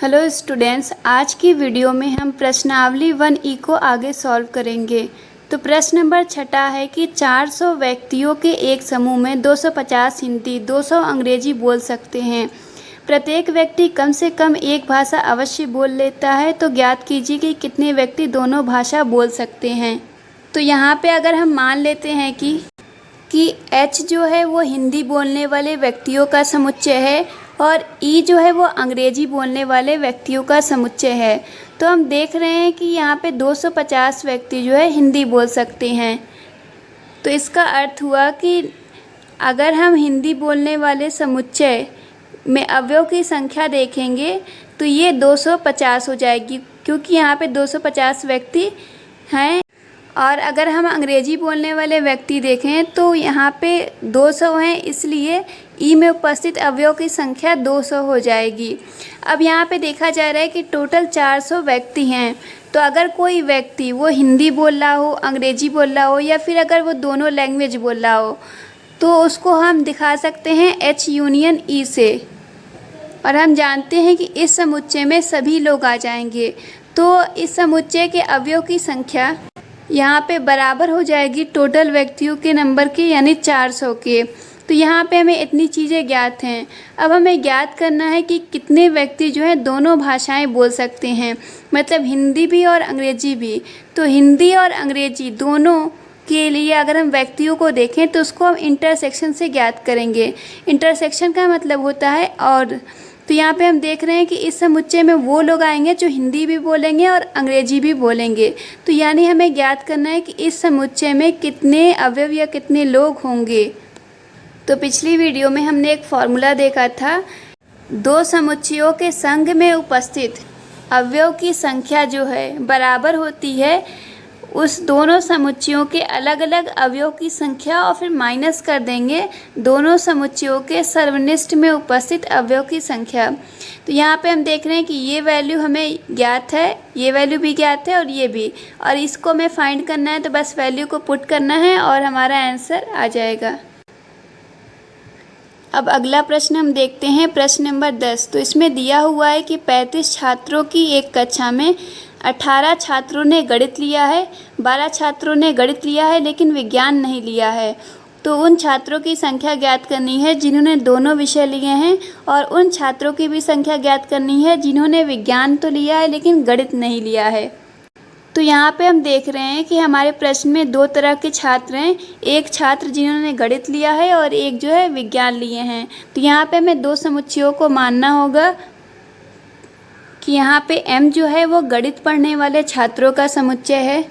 Hello students, आज की video में हम प्रश्नावली 1E को आगे सॉल्व करेंगे। तो प्रश्न नंबर 6 है कि 400 व्यक्तियों के एक समूह में 250 हिंदी 200 अंग्रेजी बोल सकते हैं। प्रत्येक व्यक्ति कम से कम एक भाषा अवश्य बोल लेता है, तो ज्ञात कीजिए कि कितने व्यक्ति दोनों भाषा बोल सकते हैं। तो यहाँ पे अगर हम मान लेते हैं कि H जो है वो हिंदी बोलने वाले व्यक्तियों का समुच्चय है और E जो है वो अंग्रेजी बोलने वाले व्यक्तियों का समुच्चय है, तो हम देख रहे हैं कि यहाँ पे 250 व्यक्ति जो है हिंदी बोल सकते हैं। तो इसका अर्थ हुआ कि अगर हम हिंदी बोलने वाले समुच्चय में अवयव की संख्या देखेंगे तो ये 250 हो जाएगी, क्योंकि यहाँ पे 250 व्यक्ति हैं। और अगर हम अंग्रेजी बोलने वाले व्यक्ति देखें तो यहाँ पे 200 हैं, इसलिए ई में उपस्थित अवयव की संख्या 200 हो जाएगी। अब यहाँ पे देखा जा रहा है कि टोटल 400 व्यक्ति हैं, तो अगर कोई व्यक्ति वो हिंदी बोल रहा हो, अंग्रेजी बोल रहा हो या फिर अगर वो दोनों लैंग्वेज बोल रहा हो, तो उसको हम दिखा सकते हैं H यूनियन E से। और हम जानते हैं कि इस समुच्चय में सभी लोग आ जाएंगे, तो इस समुच्चय के अवयव की संख्या यहाँ पे बराबर हो जाएगी टोटल व्यक्तियों के नंबर के, यानी 400 के। तो यहाँ पे हमें इतनी चीज़ें ज्ञात हैं। अब हमें ज्ञात करना है कि कितने व्यक्ति जो हैं दोनों भाषाएं बोल सकते हैं, मतलब हिंदी भी और अंग्रेजी भी। तो हिंदी और अंग्रेजी दोनों के लिए अगर हम व्यक्तियों को देखें तो उसको हम इंटरसेक्शन से ज्ञात करेंगे। इंटरसेक्शन का मतलब होता है और। तो यहाँ पे हम देख रहे हैं कि इस समुच्चय में वो लोग आएंगे जो हिंदी भी बोलेंगे और अंग्रेजी भी बोलेंगे। तो यानी हमें ज्ञात करना है कि इस समुच्चय में कितने अवयव या कितने लोग होंगे। तो पिछली वीडियो में हमने एक फॉर्मूला देखा था, दो समुच्चयों के संघ में उपस्थित अवयव की संख्या जो है बराबर होती है उस दोनों समुच्चयों के अलग अलग अवयव की संख्या, और फिर माइनस कर देंगे दोनों समुच्चयों के सर्वनिष्ठ में उपस्थित अवयव की संख्या। तो यहाँ पे हम देख रहे हैं कि ये वैल्यू हमें ज्ञात है, ये वैल्यू भी ज्ञात है और ये भी, और इसको हमें फाइंड करना है। तो बस वैल्यू को पुट करना है और हमारा आंसर आ जाएगा। अब अगला प्रश्न हम देखते हैं, प्रश्न नंबर 10। तो इसमें दिया हुआ है कि 35 छात्रों की एक कक्षा में 18 छात्रों ने गणित लिया है, 12 छात्रों ने गणित लिया है लेकिन विज्ञान नहीं लिया है। तो उन छात्रों की संख्या ज्ञात करनी है जिन्होंने दोनों विषय लिए हैं, और उन छात्रों की भी संख्या ज्ञात करनी है जिन्होंने विज्ञान तो लिया है लेकिन गणित नहीं लिया है। तो यहाँ पे हम देख रहे हैं कि हमारे प्रश्न में दो तरह के छात्र हैं, एक छात्र जिन्होंने गणित लिया है और एक जो है विज्ञान लिए हैं। तो यहाँ पे हमें दो समुच्चयों को मानना होगा कि यहाँ पे M जो है वो गणित पढ़ने वाले छात्रों का समुच्चय है,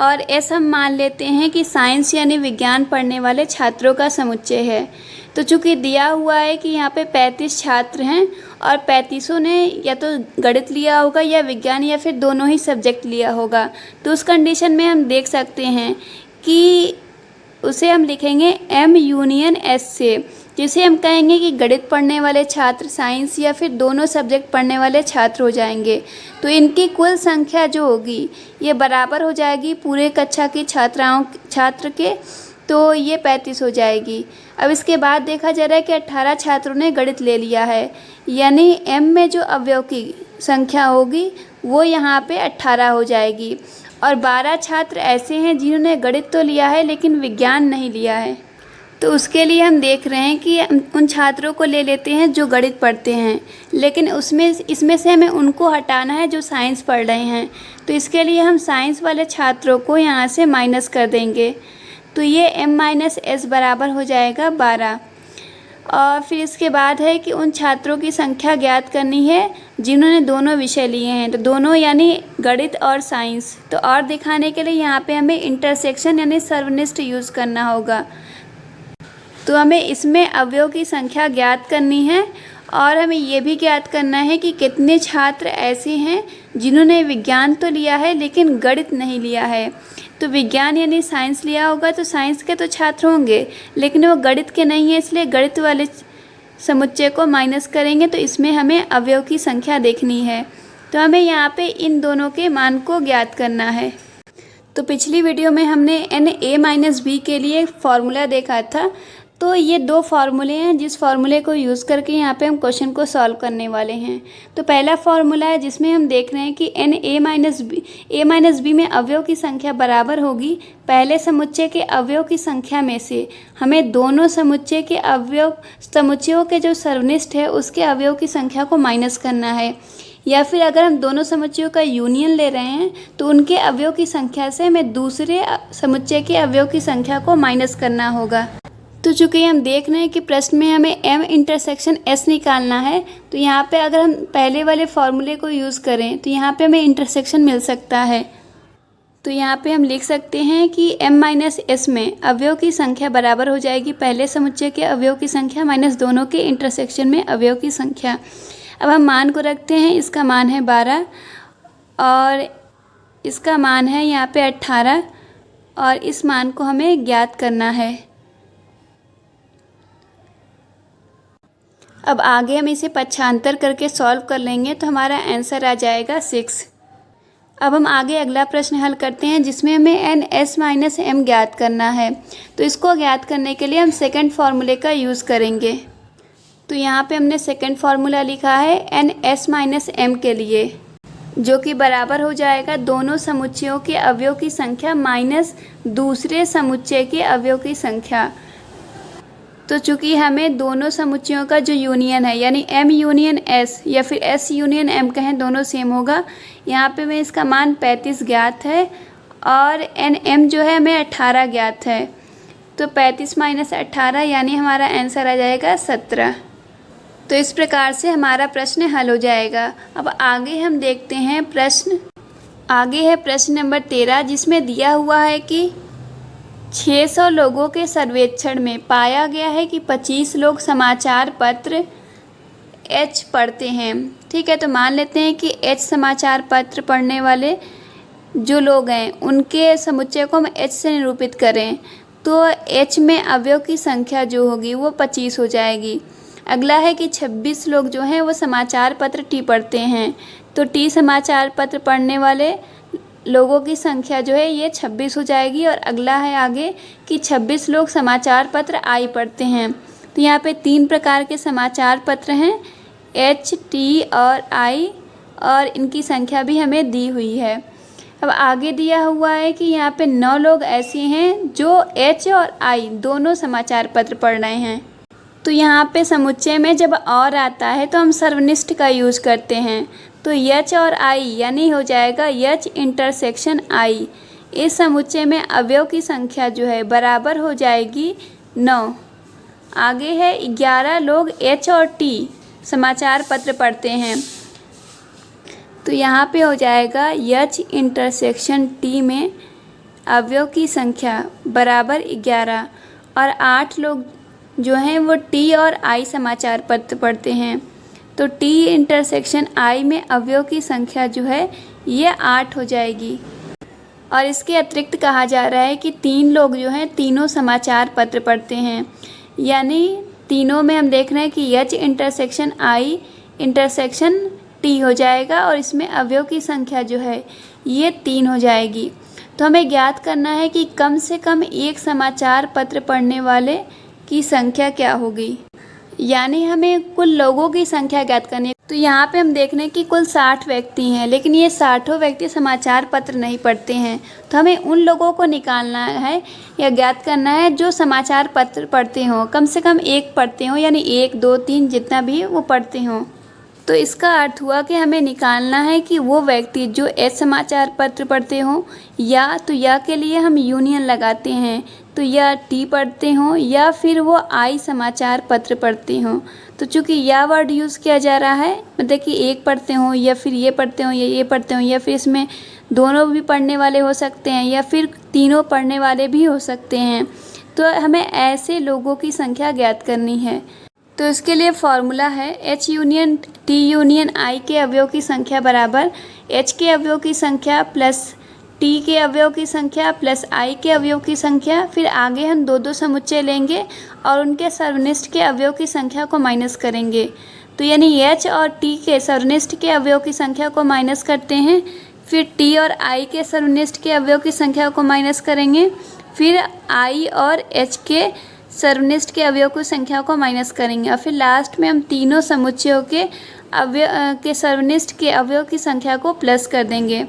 और S हम मान लेते हैं कि साइंस यानी विज्ञान पढ़ने वाले छात्रों का समुच्चय है। तो चूँकि दिया हुआ है कि यहाँ पे 35 छात्र हैं और 35 ने या तो गणित लिया होगा या विज्ञान या फिर दोनों ही सब्जेक्ट लिया होगा, तो उस कंडीशन में हम देख सकते हैं कि उसे हम लिखेंगे M यूनियन S से, जिसे हम कहेंगे कि गणित पढ़ने वाले छात्र साइंस या फिर दोनों सब्जेक्ट पढ़ने वाले छात्र हो जाएंगे। तो इनकी कुल संख्या जो होगी ये बराबर हो जाएगी पूरे कक्षा की छात्र के, तो ये 35 हो जाएगी। अब इसके बाद देखा जा रहा है कि 18 छात्रों ने गणित ले लिया है, यानी M में जो अवयव की संख्या होगी वो यहाँ पे 18 हो जाएगी, और 12 छात्र ऐसे हैं जिन्होंने गणित तो लिया है लेकिन विज्ञान नहीं लिया है। तो उसके लिए हम देख रहे हैं कि उन छात्रों को ले लेते हैं जो गणित पढ़ते हैं, लेकिन इसमें से हमें उनको हटाना है जो साइंस पढ़ रहे हैं। तो इसके लिए हम साइंस वाले छात्रों को यहाँ से माइनस कर देंगे, तो ये M-S बराबर हो जाएगा 12। और फिर इसके बाद है कि उन छात्रों की संख्या ज्ञात करनी है जिन्होंने दोनों विषय लिए हैं, तो दोनों यानी गणित और साइंस। तो और दिखाने के लिए यहाँ पे हमें इंटरसेक्शन यानी सर्वनिष्ठ यूज़ करना होगा। तो हमें इसमें अवयव की संख्या ज्ञात करनी है, और हमें ये भी ज्ञात करना है कि कितने छात्र ऐसे हैं जिन्होंने विज्ञान तो लिया है लेकिन गणित नहीं लिया है। तो विज्ञान यानी साइंस लिया होगा तो साइंस के तो छात्र होंगे, लेकिन वो गणित के नहीं है, इसलिए गणित वाले समुच्चय को माइनस करेंगे। तो इसमें हमें अवयव की संख्या देखनी है, तो हमें यहाँ पे इन दोनों के मान को ज्ञात करना है। तो पिछली वीडियो में हमने Na-B के लिए फॉर्मूला देखा था, तो ये दो फार्मूले हैं जिस फार्मूले को यूज़ करके यहाँ पे हम क्वेश्चन को सॉल्व करने वाले हैं। तो पहला फार्मूला है जिसमें हम देख रहे हैं कि एन ए माइनस बी में अवयव की संख्या बराबर होगी पहले समुच्चय के अवयव की संख्या में से। हमें दोनों समुच्चय के समुच्चयों के जो सर्वनिष्ठ है उसके अवयव की संख्या को माइनस करना है, या फिर अगर हम दोनों समुच्चयों का यूनियन ले रहे हैं तो उनके अवयव की संख्या से हमें दूसरे समुच्चय के अवयव की संख्या को माइनस करना होगा। तो चूँकि हम देख रहे हैं कि प्रश्न में हमें m इंटरसेक्शन s निकालना है, तो यहाँ पे अगर हम पहले वाले फॉर्मूले को यूज़ करें तो यहाँ पे हमें इंटरसेक्शन मिल सकता है। तो यहाँ पे हम लिख सकते हैं कि m माइनस s में अवयव की संख्या बराबर हो जाएगी पहले समुच्चय के अवयव की संख्या माइनस दोनों के इंटरसेक्शन में अवयव की संख्या। अब हम मान को रखते हैं, इसका मान है 12 और इसका मान है यहाँ पे 18 और इस मान को हमें ज्ञात करना है। अब आगे हम इसे पक्षांतर करके सॉल्व कर लेंगे तो हमारा आंसर आ जाएगा 6। अब हम आगे अगला प्रश्न हल करते हैं जिसमें हमें एन एस माइनस एम ज्ञात करना है। तो इसको ज्ञात करने के लिए हम सेकंड फार्मूले का यूज़ करेंगे। तो यहाँ पे हमने सेकंड फार्मूला लिखा है एन एस माइनस एम के लिए, जो कि बराबर हो जाएगा दोनों समुच्चयों के अवयव की संख्या माइनस दूसरे समुच्चय के अवयव की संख्या। तो चूँकि हमें दोनों समुच्चयों का जो यूनियन है यानी m यूनियन s या फिर s यूनियन m कहें, दोनों सेम होगा। यहाँ पे में इसका मान 35 ज्ञात है और m जो है हमें 18 ज्ञात है। तो 35 माइनस 18 यानी हमारा आंसर आ जाएगा 17। तो इस प्रकार से हमारा प्रश्न हल हो जाएगा। अब आगे हम देखते हैं आगे है प्रश्न नंबर 13 जिसमें दिया हुआ है कि 600 लोगों के सर्वेक्षण में पाया गया है कि 25 लोग समाचार पत्र H पढ़ते हैं। ठीक है, तो मान लेते हैं कि H समाचार पत्र पढ़ने वाले जो लोग हैं उनके समुच्चय को हम H से निरूपित करें तो H में अवयव की संख्या जो होगी वो 25 हो जाएगी। अगला है कि 26 लोग जो हैं वो समाचार पत्र T पढ़ते हैं, तो T समाचार पत्र पढ़ने वाले लोगों की संख्या जो है ये 26 हो जाएगी। और अगला है आगे कि 26 लोग समाचार पत्र आई पढ़ते हैं। तो यहाँ पे 3 प्रकार के समाचार पत्र हैं, H, T और I, और इनकी संख्या भी हमें दी हुई है। अब आगे दिया हुआ है कि यहाँ पे 9 लोग ऐसे हैं जो H और I दोनों समाचार पत्र पढ़ रहे हैं। तो यहाँ पे समुच्चय में जब और आता है तो हम सर्वनिष्ठ का यूज़ करते हैं। तो H और I यानी हो जाएगा H इंटरसेक्शन I। इस समुच्चय में अवयव की संख्या जो है बराबर हो जाएगी 9। आगे है 11 लोग H और T समाचार पत्र पढ़ते हैं। तो यहाँ पे हो जाएगा H इंटरसेक्शन T में अवयव की संख्या बराबर 11 और 8 लोग जो हैं वो T और I समाचार पत्र पढ़ते हैं। तो T इंटरसेक्शन I में अवयव की संख्या जो है ये 8 हो जाएगी। और इसके अतिरिक्त कहा जा रहा है कि 3 लोग जो हैं तीनों समाचार पत्र पढ़ते हैं, यानी तीनों में हम देख रहे हैं कि H intersection I intersection T हो जाएगा और इसमें अवयव की संख्या जो है ये 3 हो जाएगी। तो हमें ज्ञात करना है कि कम से कम एक समाचार पत्र पढ़ने वाले की संख्या क्या होगी, यानी हमें कुल लोगों की संख्या ज्ञात करनी है। तो यहाँ पे हम देख रहे हैं कि कुल 60 व्यक्ति हैं, लेकिन ये 60 व्यक्ति समाचार पत्र नहीं पढ़ते हैं। तो हमें उन लोगों को निकालना है या ज्ञात करना है जो समाचार पत्र पढ़ते हों, कम से कम एक पढ़ते हों, यानी 1, 2, 3 जितना भी वो पढ़ते हों। तो इसका अर्थ हुआ कि हमें निकालना है कि वो व्यक्ति जो H समाचार पत्र पढ़ते हों या के लिए हम यूनियन लगाते हैं, तो या T पढ़ते हों या फिर वो I समाचार पत्र पढ़ते हों। तो चूँकि या वर्ड यूज़ किया जा रहा है, मतलब कि एक पढ़ते हों या फिर ये पढ़ते हों या ये पढ़ते हों, या फिर इसमें दोनों भी पढ़ने वाले हो सकते हैं या फिर तीनों पढ़ने वाले भी हो सकते हैं। तो हमें ऐसे लोगों की संख्या ज्ञात करनी है। तो इसके लिए फॉर्मूला है H union T union I के अवयव की संख्या बराबर H के अवयव की संख्या प्लस T के अवयव की संख्या प्लस I के अवयव की संख्या। फिर आगे हम दो समुच्चय लेंगे और उनके सर्वनिष्ठ के अवयव की संख्या को माइनस करेंगे। तो यानी H और T के सर्वनिष्ठ के अवयव की संख्या को माइनस करते हैं, फिर T और I के सर्वनिष्ठ के अवयव की संख्या को माइनस करेंगे, फिर I और H के सर्वनिष्ठ के अवयव की संख्या को माइनस करेंगे और फिर लास्ट में हम तीनों समुच्चयों के अवयव के सर्वनिष्ठ के अवयव की संख्या को प्लस कर देंगे।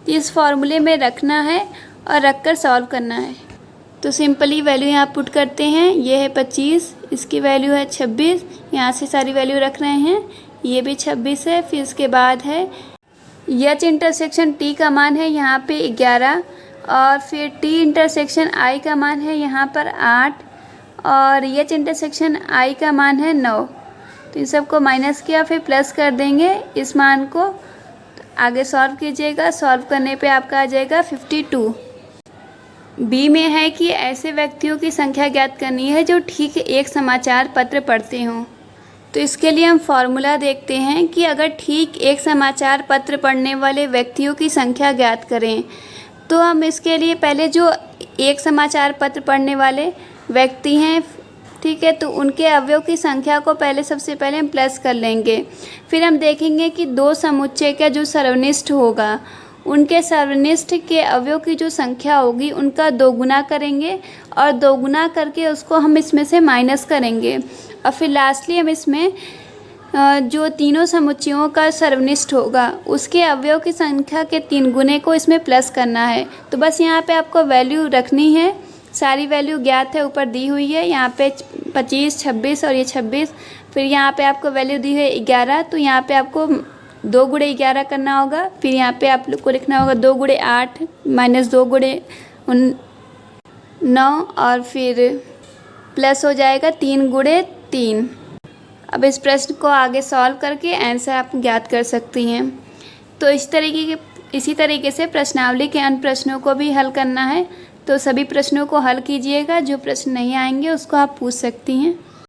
तो इस फॉर्मूले में रखना है और रख कर सॉल्व करना है। तो सिंपली वैल्यू यहाँ पुट करते हैं। ये है 25, इसकी वैल्यू है 26, यहाँ से सारी वैल्यू रख रहे हैं। ये भी 26 है। फिर इसके बाद है एच इंटरसेक्शन टी का मान है यहाँ पे 11 और फिर टी इंटरसेक्शन आई का मान है यहाँ पर 8 और एच इंटरसेक्शन आई का मान है 9। तो इन सबको माइनस किया फिर प्लस कर देंगे इस मान को। आगे सॉल्व कीजिएगा। सॉल्व करने पे आपका आ जाएगा 52। बी में है कि ऐसे व्यक्तियों की संख्या ज्ञात करनी है जो ठीक एक समाचार पत्र पढ़ते हों। तो इसके लिए हम फॉर्मूला देखते हैं कि अगर ठीक एक समाचार पत्र पढ़ने वाले व्यक्तियों की संख्या ज्ञात करें तो हम इसके लिए पहले जो एक समाचार पत्र पढ़ने वाले व्यक्ति हैं, ठीक है, तो उनके अवयव की संख्या को सबसे पहले हम प्लस कर लेंगे। फिर हम देखेंगे कि दो समुच्चय का जो सर्वनिष्ठ होगा उनके सर्वनिष्ठ के अवयव की जो संख्या होगी उनका दोगुना करेंगे और दोगुना करके उसको हम इसमें से माइनस करेंगे और फिर लास्टली हम इसमें जो तीनों समुच्चयों का सर्वनिष्ठ होगा उसके अवयव की संख्या के 3 गुने को इसमें प्लस करना है। तो बस यहाँ पे आपको वैल्यू रखनी है। सारी वैल्यू ज्ञात है, ऊपर दी हुई है। यहाँ पे 25, 26 और ये 26। फिर यहाँ पे आपको वैल्यू दी है 11, तो यहाँ पे आपको 2 गुणे 11 करना होगा। फिर यहाँ पे आप लोग को लिखना होगा 2 गुणे 8 माइनस 2 गुणे 9 और फिर प्लस हो जाएगा 3 गुणे 3। अब इस प्रश्न को आगे सॉल्व करके आंसर आप ज्ञात कर सकती हैं। तो इसी तरीके से प्रश्नावली के अन्य प्रश्नों को भी हल करना है। तो सभी प्रश्नों को हल कीजिएगा। जो प्रश्न नहीं आएंगे उसको आप पूछ सकती हैं।